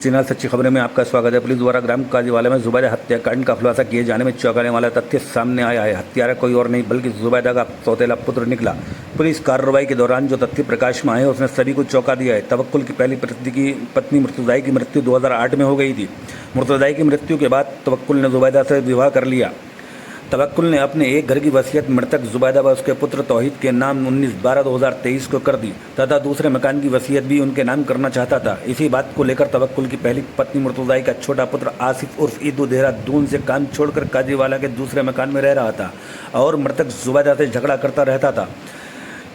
Channel सच्ची खबरें में आपका स्वागत है। पुलिस द्वारा ग्राम काजीवाला में जुबैदा हत्याकांड का खुलासा किए जाने में चौंकाने वाला तथ्य सामने आया है। हत्यारा कोई और नहीं बल्कि जुबैदा का सौतेला पुत्र निकला। पुलिस कार्रवाई के दौरान जो तथ्य प्रकाश में आए उसने सभी को चौंका दिया है। तवक्कुल की पहली पत्नी मुर्तज़ा की मृत्यु 2008 में हो गई थी। मुर्तज़ा की मृत्यु के बाद तवक्कुल ने जुबैदा से विवाह कर लिया। तवक्कुल ने अपने एक घर की वसीयत मृतक जुबैदा व उसके पुत्र तौहीद के नाम 19/12/2023 को कर दी तथा दूसरे मकान की वसीयत भी उनके नाम करना चाहता था। इसी बात को लेकर तवक्कुल की पहली पत्नी मुर्तज़ा का छोटा पुत्र आसिफ उर्फ ईदू देहरादून से काम छोड़कर काजीवाला के दूसरे मकान में रह रहा था और मृतक जुबैदा से झगड़ा करता रहता था।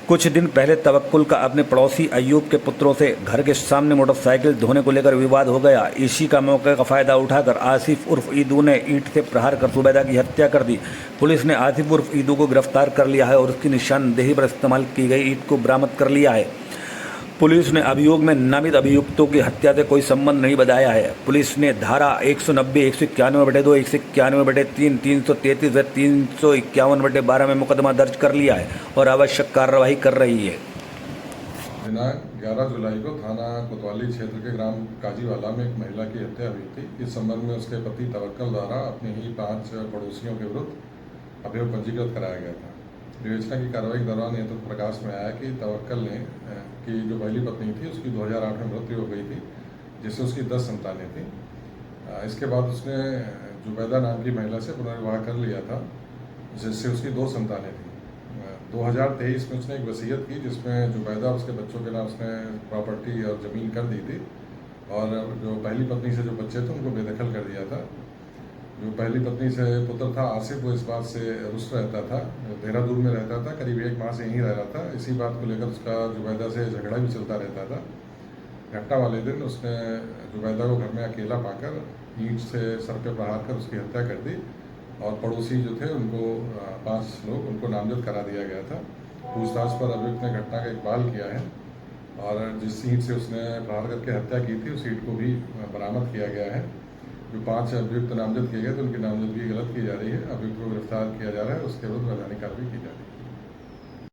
कुछ दिन पहले तवक्कुल का अपने पड़ोसी अयूब के पुत्रों से घर के सामने मोटरसाइकिल धोने को लेकर विवाद हो गया। इसी का मौके का फायदा उठाकर आसिफ उर्फ ईदू ने ईंट से प्रहार कर जुबैदा की हत्या कर दी। पुलिस ने आसिफ उर्फ ईदू को गिरफ्तार कर लिया है और उसकी निशानदेही पर इस्तेमाल की गई ईंट को बरामद कर लिया है। पुलिस ने अभियोग में नामित अभियुक्तों की हत्या से कोई संबंध नहीं बताया है। पुलिस ने धारा 190, 191/2, 191/3, 333 व 351/12 में मुकदमा दर्ज कर लिया है और आवश्यक कार्रवाई कर रही है। दिनांक 11 जुलाई को थाना कोतवाली क्षेत्र के ग्राम काजीवाला में एक महिला की हत्या हुई थी। इस संबंध में उसके पति तवक्कुल द्वारा अपने ही 5 पड़ोसियों के विरुद्ध अभियोग पंजीकृत कराया गया था। विवेचना की कार्रवाई के दौरान यह तो प्रकाश में आया कि तवक्कुल ने की जो पहली पत्नी थी उसकी 2008 में मृत्यु हो गई थी, जिससे उसकी 10 संतानें थीं। इसके बाद उसने जुबैदा नाम की महिला से पुनर्विवाह कर लिया था, जिससे उसकी 2 संतानें थीं। 2023 में उसने एक वसीयत की जिसमें जुबैदा उसके बच्चों के नाम उसने प्रॉपर्टी और ज़मीन कर दी थी और जो पहली पत्नी से जो बच्चे थे उनको बेदखल कर दिया था। जो पहली पत्नी से पुत्र था आसिफ, वो इस बात से रुष्ट रहता था, देहरादून में रहता था, करीब 1 माह से यहीं रह रहा था। इसी बात को लेकर उसका जुबैदा से झगड़ा भी चलता रहता था। घटना वाले दिन उसने जुबैदा को घर में अकेला पाकर ईंट से सर पे प्रहार कर उसकी हत्या कर दी और पड़ोसी जो थे उनको 5 लोग उनको नामजद करा दिया गया था। पूछताछ पर अभियुक्त ने घटना का इकबाल किया है और जिस ईंट से उसने प्रहार करके हत्या की थी उस ईंट को भी बरामद किया गया है। जो 5 अभियुक्त नामजद किए गए थे उनकी नामजदगी गलत की जा रही है। अभियुक्त को गिरफ्तार किया जा रहा है, उसके विरुद्ध वैधानिक कार्रवाई की जा रही है।